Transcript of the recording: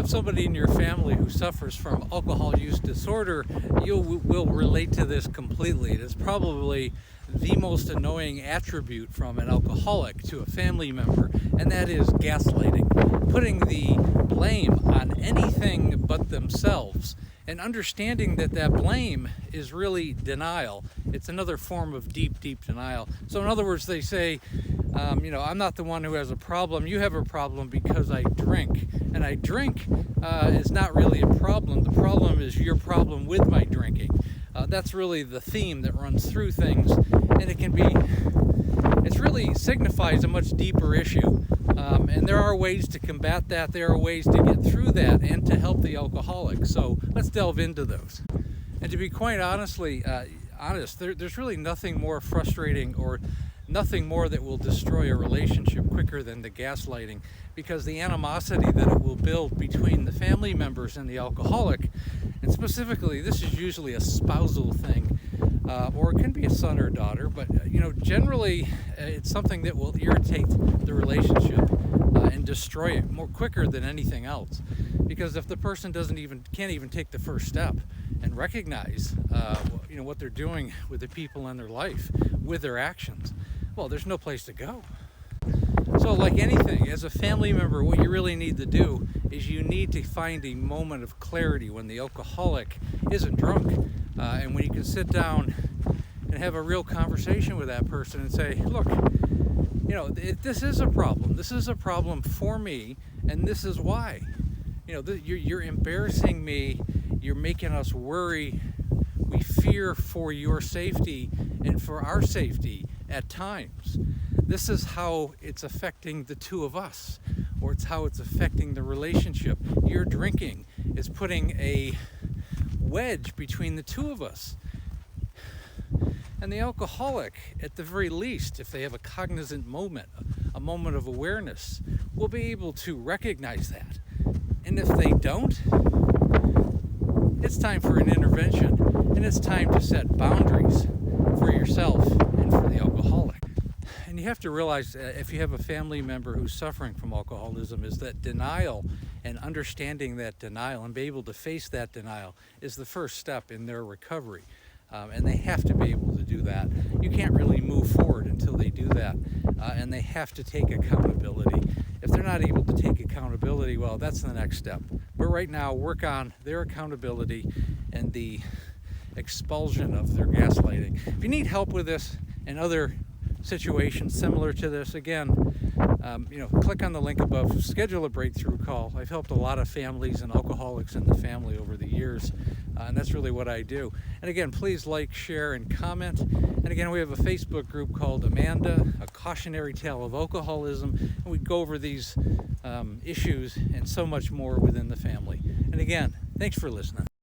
have somebody in your family who suffers from alcohol use disorder, you will relate to this completely. It is probably the most annoying attribute from an alcoholic to a family member, and that is gaslighting. Putting the blame on anything but themselves, and understanding that that blame is really denial. It's another form of deep, deep denial. So in other words, they say, I'm not the one who has a problem. You have a problem because I drink. And I drink is not really a problem. The problem is your problem with my drinking. That's really the theme that runs through things. And it really signifies a much deeper issue. And there are ways to combat that. There are ways to get through that and to help the alcoholic. So let's delve into those. And to be quite honest, there's really nothing more frustrating or nothing more that will destroy a relationship quicker than the gaslighting, because the animosity that it will build between the family members and the alcoholic, and specifically this is usually a spousal thing, or it can be a son or daughter, but generally it's something that will irritate the relationship and destroy it more quicker than anything else. Because if the person can't even take the first step and recognize what they're doing with the people in their life, with their actions, well, there's no place to go. So like anything, as a family member, what you really need to do is you need to find a moment of clarity when the alcoholic isn't drunk, and when you can sit down and have a real conversation with that person and say, look, this is a problem. This is a problem for me, and this is why. You're embarrassing me. You're making us worry. We fear for your safety and for our safety at times. This is how it's affecting the two of us, or it's how it's affecting the relationship. Your drinking is putting a wedge between the two of us. And the alcoholic, at the very least, if they have a cognizant moment, a moment of awareness, will be able to recognize that. And if they don't, it's time for an intervention, and it's time to set boundaries for yourself and for the alcoholic. And you have to realize, if you have a family member who's suffering from alcoholism, is that denial and understanding that denial and be able to face that denial is the first step in their recovery. And they have to be able to do that. You can't really move forward until they do that. And they have to take accountability. If they're not able to take accountability, well, that's the next step. But right now, work on their accountability and the expulsion of their gaslighting. If you need help with this and other situations similar to this, again, click on the link above, schedule a breakthrough call. I've helped a lot of families and alcoholics in the family over the years, and that's really what I do. And again, please like, share, and comment. And again, we have a Facebook group called Amanda, A Cautionary Tale of Alcoholism, and we go over these issues and so much more within the family. And again, thanks for listening.